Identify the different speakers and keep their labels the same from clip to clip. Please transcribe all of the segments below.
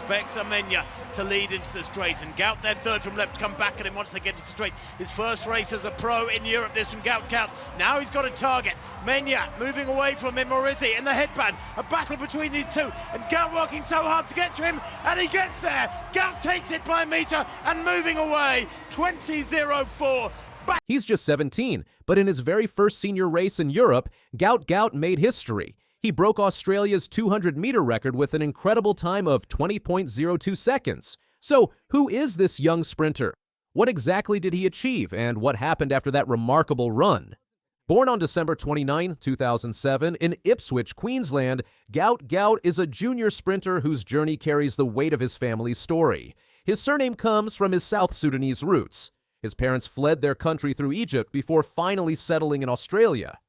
Speaker 1: expects Amenya to lead into the straight, and Gout, their third from left, to come back at him once they get into the straight. His first race as a pro in Europe, this from Gout Gout. Now he's got a target. Menya moving away from him, Morizzi in the headband. A battle between these two, and Gout working so hard to get to him, and he gets there. Gout takes it by a metre and moving away, 20.04.
Speaker 2: He's just 17, but in his very first senior race in Europe, Gout Gout made history. He broke Australia's 200-meter record with an incredible time of 20.02 seconds. So, who is this young sprinter? What exactly did he achieve, and what happened after that remarkable run? Born on December 29, 2007, in Ipswich, Queensland, Gout Gout is a junior sprinter whose journey carries the weight of his family's story. His surname comes from his South Sudanese roots. His parents fled their country through Egypt before finally settling in Australia.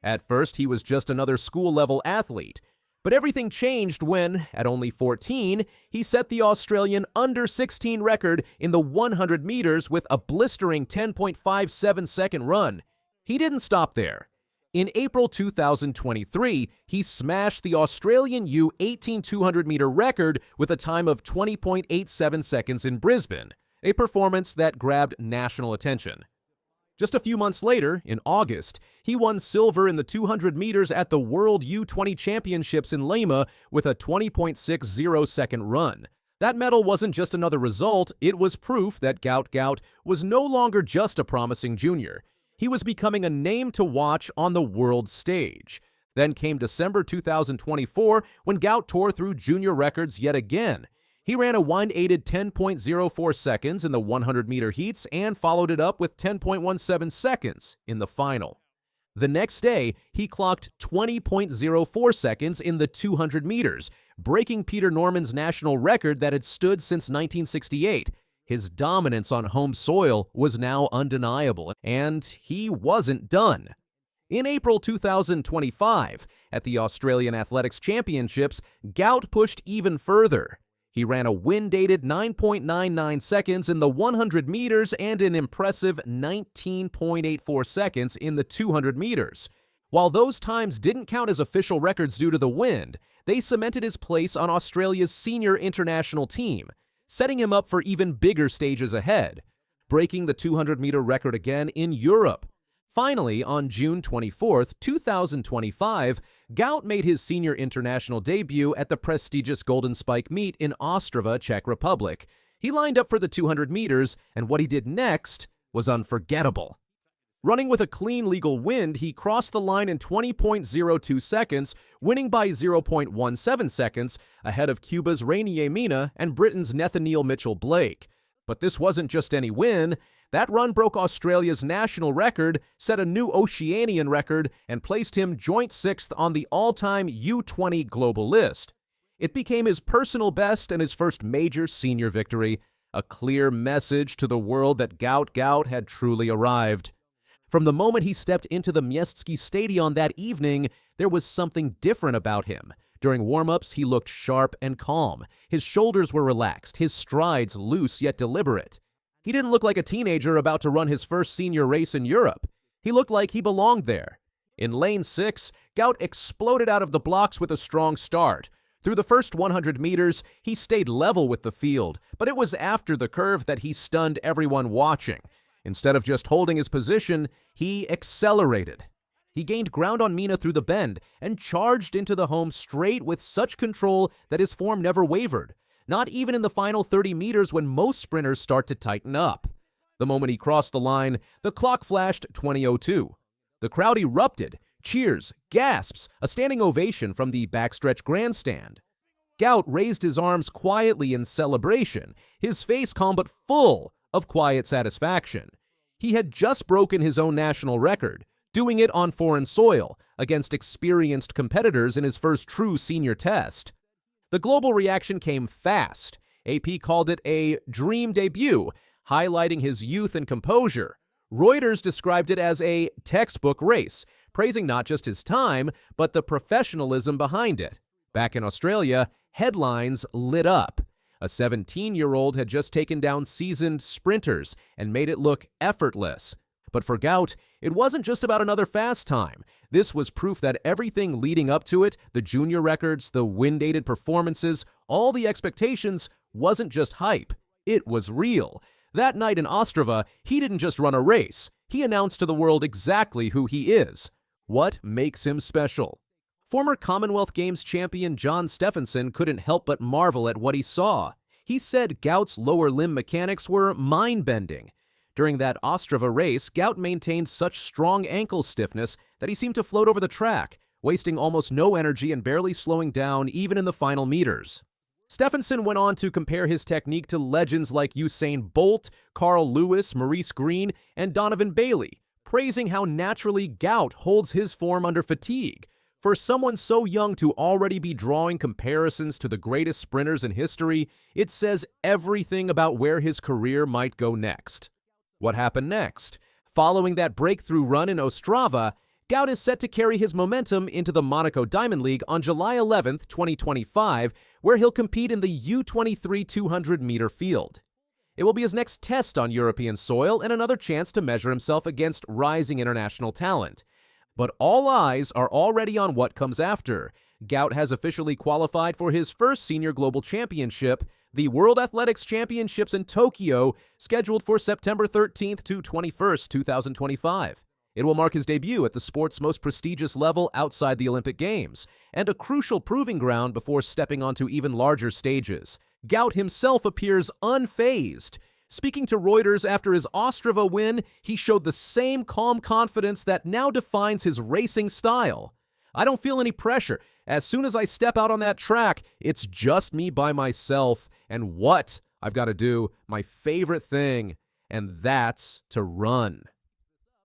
Speaker 2: At first, he was just another school-level athlete, but everything changed when, at only 14, he set the Australian under-16 record in the 100 meters with a blistering 10.57-second run. He didn't stop there. In April 2023, he smashed the Australian U18 200-meter record with a time of 20.87 seconds in Brisbane, a performance that grabbed national attention. Just a few months later, in August, he won silver in the 200 meters at the World U20 Championships in Lima with a 20.60-second run. That medal wasn't just another result, it was proof that Gout Gout was no longer just a promising junior. He was becoming a name to watch on the world stage. Then came December 2024, when Gout tore through junior records yet again. He ran a wind-aided 10.04 seconds in the 100-meter heats and followed it up with 10.17 seconds in the final. The next day, he clocked 20.04 seconds in the 200 meters, breaking Peter Norman's national record that had stood since 1968. His dominance on home soil was now undeniable, and he wasn't done. In April 2025, at the Australian Athletics Championships, Gout pushed even further. He ran a wind-aided 9.99 seconds in the 100 meters and an impressive 19.84 seconds in the 200 meters. While those times didn't count as official records due to the wind, they cemented his place on Australia's senior international team, setting him up for even bigger stages ahead, breaking the 200-meter record again in Europe. Finally, on June 24, 2025, Gout made his senior international debut at the prestigious Golden Spike meet in Ostrava, Czech Republic. He lined up for the 200 meters, and what he did next was unforgettable. Running with a clean legal wind, he crossed the line in 20.02 seconds, winning by 0.17 seconds ahead of Cuba's Rainier Mina and Britain's Nathaniel Mitchell-Blake. But this wasn't just any win. That run broke Australia's national record, set a new Oceanian record, and placed him joint 6th on the all-time U20 global list. It became his personal best and his first major senior victory, a clear message to the world that Gout Gout had truly arrived. From the moment he stepped into the Miestski Stadion that evening, there was something different about him. During warm-ups, he looked sharp and calm. His shoulders were relaxed, his strides loose yet deliberate. He didn't look like a teenager about to run his first senior race in Europe. He looked like he belonged there. In lane 6, Gout exploded out of the blocks with a strong start. Through the first 100 meters, he stayed level with the field, but it was after the curve that he stunned everyone watching. Instead of just holding his position, he accelerated. He gained ground on Mina through the bend and charged into the home straight with such control that his form never wavered. Not even in the final 30 meters when most sprinters start to tighten up. The moment he crossed the line, the clock flashed 20:02. The crowd erupted, cheers, gasps, a standing ovation from the backstretch grandstand. Gout raised his arms quietly in celebration, his face calm but full of quiet satisfaction. He had just broken his own national record, doing it on foreign soil against experienced competitors in his first true senior test. The global reaction came fast. AP called it a dream debut, highlighting his youth and composure. Reuters described it as a textbook race, praising not just his time, but the professionalism behind it. Back in Australia, headlines lit up. A 17-year-old had just taken down seasoned sprinters and made it look effortless. But for Gout, it wasn't just about another fast time. This was proof that everything leading up to it, the junior records, the wind-aided performances, all the expectations, wasn't just hype. It was real. That night in Ostrava, he didn't just run a race. He announced to the world exactly who he is. What makes him special? Former Commonwealth Games champion John Stephenson couldn't help but marvel at what he saw. He said Gout's lower limb mechanics were mind-bending. During that Ostrava race, Gout maintained such strong ankle stiffness that he seemed to float over the track, wasting almost no energy and barely slowing down even in the final meters. Stephenson went on to compare his technique to legends like Usain Bolt, Carl Lewis, Maurice Green, and Donovan Bailey, praising how naturally Gout holds his form under fatigue. For someone so young to already be drawing comparisons to the greatest sprinters in history, it says everything about where his career might go next. What happened next? Following that breakthrough run in Ostrava, Gout is set to carry his momentum into the Monaco Diamond League on July 11, 2025, where he'll compete in the U23 200-meter field. It will be his next test on European soil and another chance to measure himself against rising international talent. But all eyes are already on what comes after. Gout has officially qualified for his first Senior Global Championship, the World Athletics Championships in Tokyo, scheduled for September 13th to 21st, 2025. It will mark his debut at the sport's most prestigious level outside the Olympic Games, and a crucial proving ground before stepping onto even larger stages. Gout himself appears unfazed. Speaking to Reuters after his Ostrava win, he showed the same calm confidence that now defines his racing style. "I don't feel any pressure. As soon as I step out on that track, it's just me by myself, and what I've got to do, my favorite thing, and that's to run."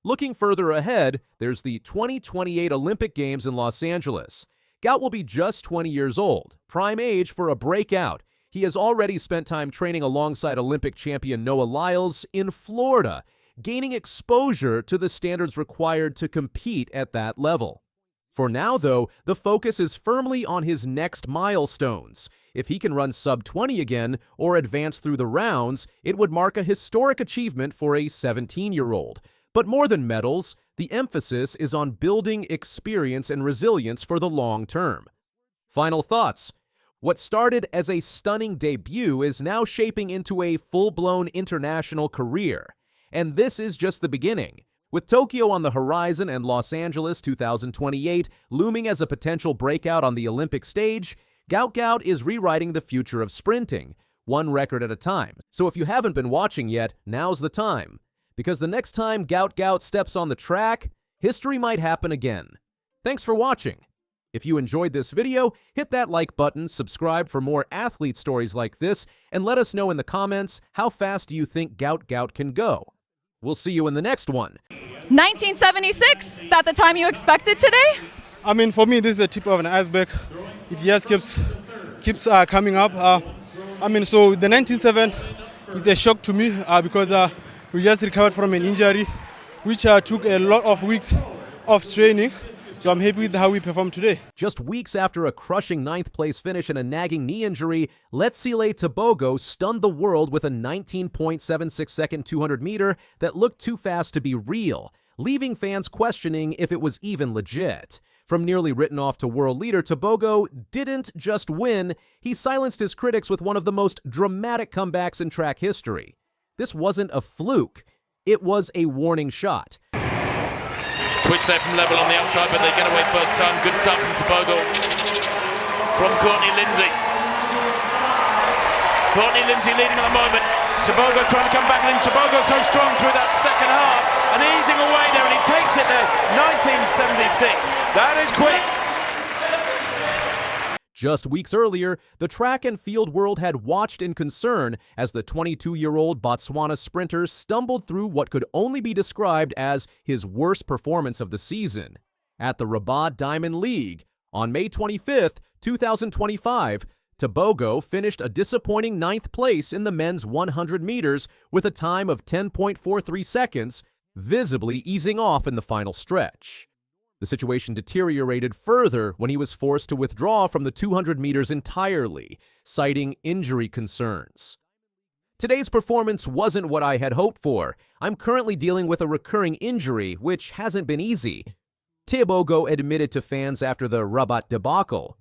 Speaker 2: Looking further ahead, there's the 2028 Olympic Games in Los Angeles. Gout will be just 20 years old, prime age for a breakout. He has already spent time training alongside Olympic champion Noah Lyles in Florida, gaining exposure to the standards required to compete at that level. For now, though, the focus is firmly on his next milestones. If he can run sub-20 again or advance through the rounds, it would mark a historic achievement for a 17-year-old. But more than medals, the emphasis is on building experience and resilience for the long term. Final thoughts. What started as a stunning debut is now shaping into a full-blown international career. And this is just the beginning. With Tokyo on the horizon and Los Angeles 2028 looming as a potential breakout on the Olympic stage, Gout Gout is rewriting the future of sprinting, one record at a time. So if you haven't been watching yet, now's the time. Because the next time Gout Gout steps on the track, history might happen again. Thanks for watching. If you enjoyed this video, hit that like button, subscribe for more athlete stories like this, and let us know in the comments how fast do you think Gout Gout can go. We'll see you in the next one.
Speaker 3: 1976, is that the time you expected today?
Speaker 4: I mean, for me, this is the tip of an iceberg. It just keeps coming up. So the 19.7 is a shock to me because we just recovered from an injury, which took a lot of weeks of training. So I'm happy with how we performed today.
Speaker 2: Just weeks after a crushing 9th place finish and a nagging knee injury, Letsile Tebogo stunned the world with a 19.76-second 200-meter that looked too fast to be real, leaving fans questioning if it was even legit. From nearly written off to world leader, Tebogo didn't just win, he silenced his critics with one of the most dramatic comebacks in track history. This wasn't a fluke, it was a warning shot.
Speaker 1: Twitch there from level on the outside, but they get away first time. Good stuff from Tebogo. From Courtney Lindsay. Courtney Lindsay leading at the moment. Tebogo trying to come back, and Tebogo so strong through that second half and easing away there, and he takes it there. 1976. That is quick.
Speaker 2: Just weeks earlier, the track and field world had watched in concern as the 22-year-old Botswana sprinter stumbled through what could only be described as his worst performance of the season. At the Rabat Diamond League, on May 25, 2025, Tebogo finished a disappointing 9th place in the men's 100 meters with a time of 10.43 seconds, visibly easing off in the final stretch. The situation deteriorated further when he was forced to withdraw from the 200 meters entirely, citing injury concerns. Today's performance wasn't what I had hoped for. I'm currently dealing with a recurring injury, which hasn't been easy. Tebogo admitted to fans after the Rabat debacle.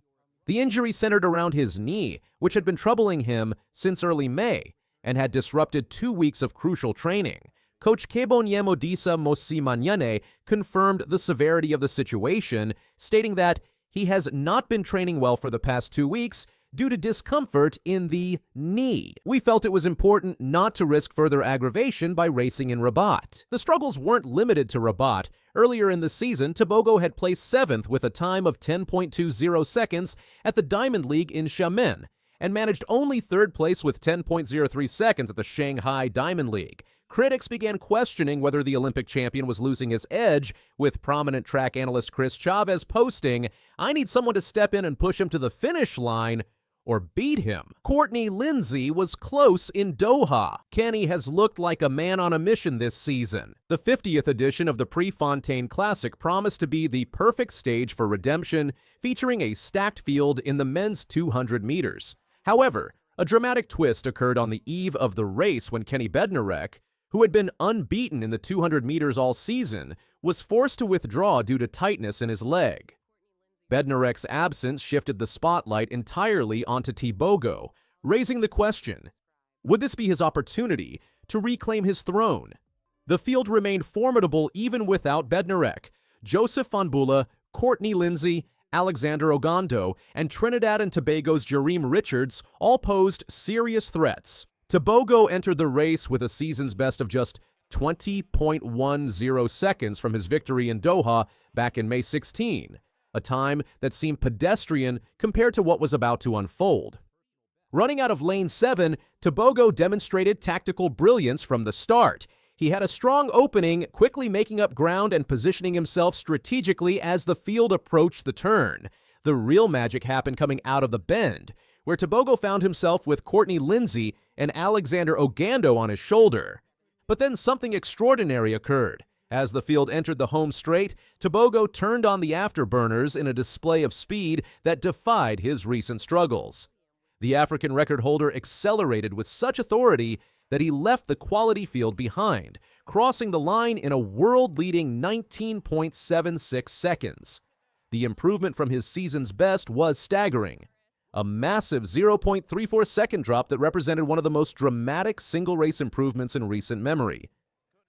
Speaker 2: The injury centered around his knee, which had been troubling him since early May and had disrupted 2 weeks of crucial training. Coach Kebonyemodisa Mosimanyane confirmed the severity of the situation, stating that he has not been training well for the past 2 weeks due to discomfort in the knee. We felt it was important not to risk further aggravation by racing in Rabat. The struggles weren't limited to Rabat. Earlier in the season, Tebogo had placed 7th with a time of 10.20 seconds at the Diamond League in Xiamen, and managed only 3rd place with 10.03 seconds at the Shanghai Diamond League. Critics began questioning whether the Olympic champion was losing his edge, with prominent track analyst Chris Chavez posting, "I need someone to step in and push him to the finish line or beat him." Courtney Lindsay was close in Doha. Kenny has looked like a man on a mission this season. The 50th edition of the Prefontaine Classic promised to be the perfect stage for redemption, featuring a stacked field in the men's 200 meters. However, a dramatic twist occurred on the eve of the race when Kenny Bednarek, who had been unbeaten in the 200 meters all season, was forced to withdraw due to tightness in his leg. Bednarek's absence shifted the spotlight entirely onto Tebogo, raising the question, would this be his opportunity to reclaim his throne? The field remained formidable even without Bednarek. Joseph Fanbula, Courtney Lindsay, Alexander Ogando, and Trinidad and Tobago's Jareem Richards all posed serious threats. Tebogo entered the race with a season's best of just 20.10 seconds from his victory in Doha back in May 16, a time that seemed pedestrian compared to what was about to unfold. Running out of lane 7, Tebogo demonstrated tactical brilliance from the start. He had a strong opening, quickly making up ground and positioning himself strategically as the field approached the turn. The real magic happened coming out of the bend, where Tebogo found himself with Courtney Lindsay and Alexander Ogando on his shoulder. But then something extraordinary occurred. As the field entered the home straight, Tebogo turned on the afterburners in a display of speed that defied his recent struggles. The African record holder accelerated with such authority that he left the quality field behind, crossing the line in a world-leading 19.76 seconds. The improvement from his season's best was staggering. A massive 0.34 second drop that represented one of the most dramatic single-race improvements in recent memory.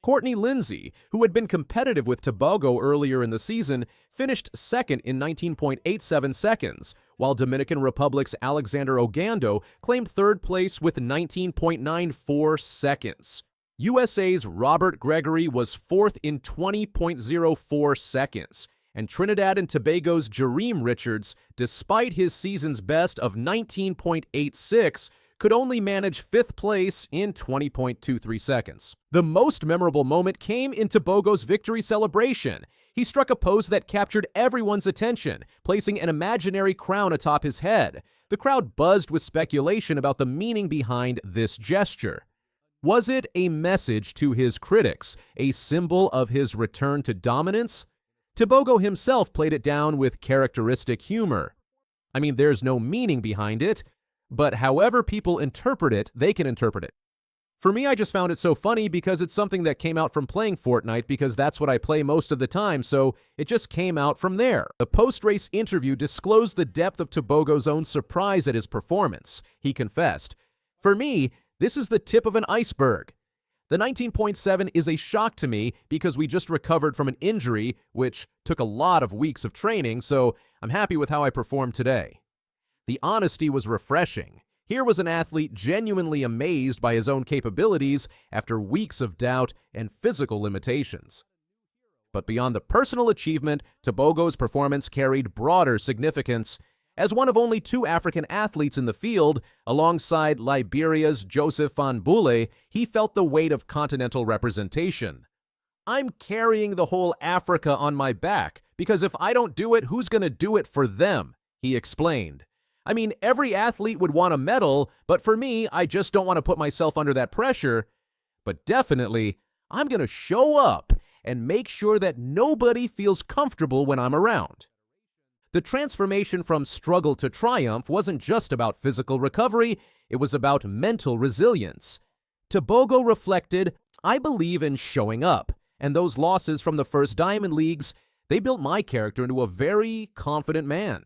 Speaker 2: Courtney Lindsay, who had been competitive with Tebogo earlier in the season, finished second in 19.87 seconds, while Dominican Republic's Alexander Ogando claimed 3rd place with 19.94 seconds. USA's Robert Gregory was 4th in 20.04 seconds, and Trinidad and Tobago's Jareem Richards, despite his season's best of 19.86, could only manage 5th place in 20.23 seconds. The most memorable moment came in Tebogo's victory celebration. He struck a pose that captured everyone's attention, placing an imaginary crown atop his head. The crowd buzzed with speculation about the meaning behind this gesture. Was it a message to his critics, a symbol of his return to dominance? Tebogo himself played it down with characteristic humor. I mean, there's no meaning behind it, but however people interpret it, they can interpret it. For me, I just found it so funny because it's something that came out from playing Fortnite, because that's what I play most of the time, so it just came out from there. The post-race interview disclosed the depth of Tebogo's own surprise at his performance. He confessed, "For me, this is the tip of an iceberg. The 19.7 is a shock to me because we just recovered from an injury, which took a lot of weeks of training, so I'm happy with how I performed today." The honesty was refreshing. Here was an athlete genuinely amazed by his own capabilities after weeks of doubt and physical limitations. But beyond the personal achievement, Tebogo's performance carried broader significance. As one of only 2 African athletes in the field, alongside Liberia's Joseph Fanbula, he felt the weight of continental representation. "I'm carrying the whole Africa on my back, because if I don't do it, who's going to do it for them?" he explained. "I mean, every athlete would want a medal, but for me, I just don't want to put myself under that pressure. But definitely, I'm going to show up and make sure that nobody feels comfortable when I'm around." The transformation from struggle to triumph wasn't just about physical recovery, it was about mental resilience. Tebogo reflected, "I believe in showing up, and those losses from the first Diamond Leagues, they built my character into a very confident man.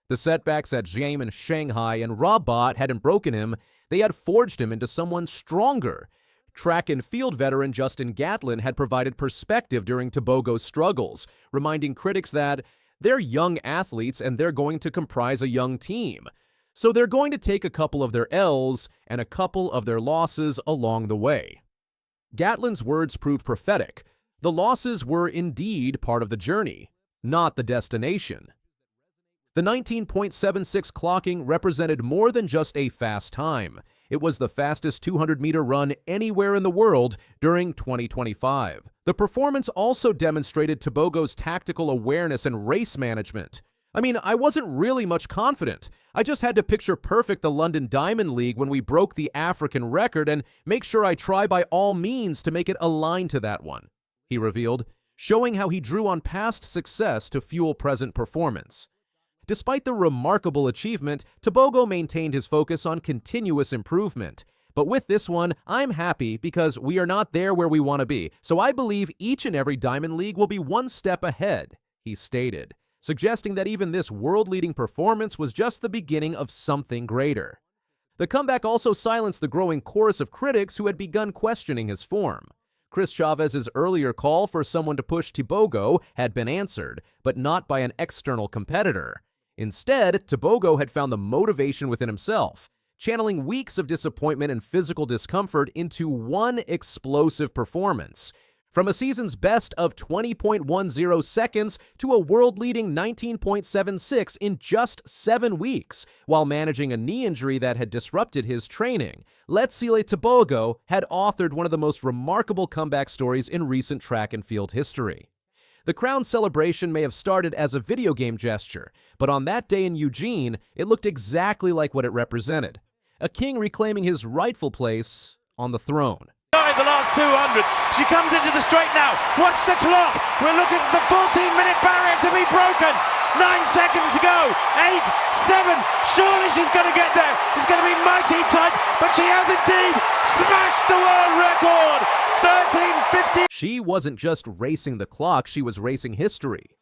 Speaker 2: The setbacks at Xiamen and Shanghai and Rabat hadn't broken him, they had forged him into someone stronger." Track and field veteran Justin Gatlin had provided perspective during Tebogo's struggles, reminding critics that they're young athletes and they're going to comprise a young team. So they're going to take a couple of their L's and a couple of their losses along the way. Gatlin's words proved prophetic. The losses were indeed part of the journey, not the destination. The 19.76 clocking represented more than just a fast time. It was the fastest 200-meter run anywhere in the world during 2025. The performance also demonstrated Tebogo's tactical awareness and race management. I mean, I wasn't really much confident. I just had to picture perfect the London Diamond League when we broke the African record and make sure I try by all means to make it align to that one, he revealed, showing how he drew on past success to fuel present performance. Despite the remarkable achievement, Tebogo maintained his focus on continuous improvement. But with this one, I'm happy because we are not there where we want to be, so I believe each and every Diamond League will be one step ahead, he stated, suggesting that even this world-leading performance was just the beginning of something greater. The comeback also silenced the growing chorus of critics who had begun questioning his form. Chris Chavez's earlier call for someone to push Tebogo had been answered, but not by an external competitor. Instead, Tebogo had found the motivation within himself, channeling weeks of disappointment and physical discomfort into one explosive performance. From a season's best of 20.10 seconds to a world-leading 19.76 in just 7 weeks, while managing a knee injury that had disrupted his training, Letsile Tebogo had authored one of the most remarkable comeback stories in recent track and field history. The crown celebration may have started as a video game gesture, but on that day in Eugene, it looked exactly like what it represented. A king reclaiming his rightful place on the throne.
Speaker 1: The last 200. She comes into the straight now. Watch the clock. We're looking for the 14-minute barrier to be broken. 9 seconds to go. 8, 7. Surely she's going to get there. It's going to be mighty tight, but she has indeed smashed the world record. 13:50.
Speaker 2: She wasn't just racing the clock, she was racing history.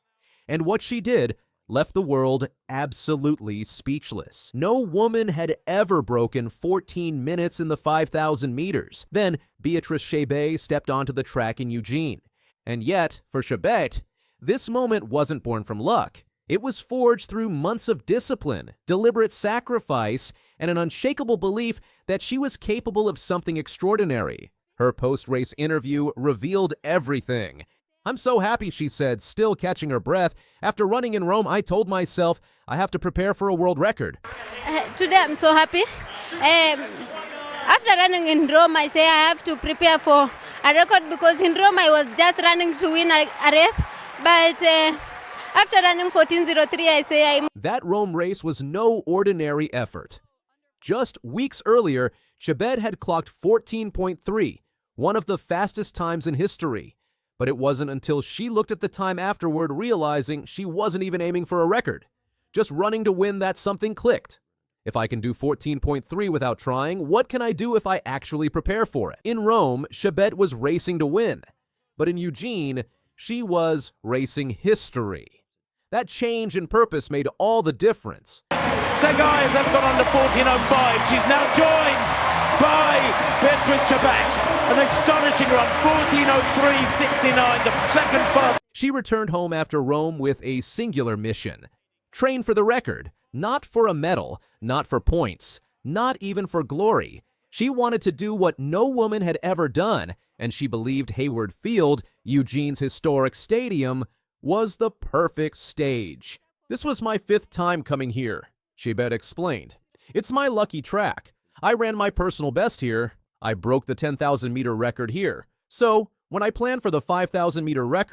Speaker 2: And what she did left the world absolutely speechless. No woman had ever broken 14 minutes in the 5,000 meters. Then Beatrice Chebet stepped onto the track in Eugene. And yet, for Chebet, this moment wasn't born from luck. It was forged through months of discipline, deliberate sacrifice, and an unshakable belief that she was capable of something extraordinary. Her post-race interview revealed everything. "I'm so happy," she said, still catching her breath. "After running in Rome, I told myself I have to prepare for a world record."
Speaker 5: Today I'm so happy. After running in Rome, I say I have to prepare for a record because in Rome I was just running to win a race. But after running 14:03, I say
Speaker 2: That Rome race was no ordinary effort. Just weeks earlier, Chebet had clocked 14.3, one of the fastest times in history. But it wasn't until she looked at the time afterward realizing she wasn't even aiming for a record. Just running to win that something clicked. If I can do 14.3 without trying, what can I do if I actually prepare for it? In Rome, Chebet was racing to win. But in Eugene, she was racing history. That change in purpose made all the difference.
Speaker 1: Segai has ever got under 14:05. She's now joined by Beatrice Chebet. An astonishing run, 14:03.69, the second fastest.
Speaker 2: She returned home after Rome with a singular mission. Train for the record, not for a medal, not for points, not even for glory. She wanted to do what no woman had ever done, and she believed Hayward Field, Eugene's historic stadium, was the perfect stage. "This was my 5th time coming here," Chebet explained. "It's my lucky track. I ran my personal best here. I broke the 10,000-meter record here. So, when I planned for the 5,000-meter record,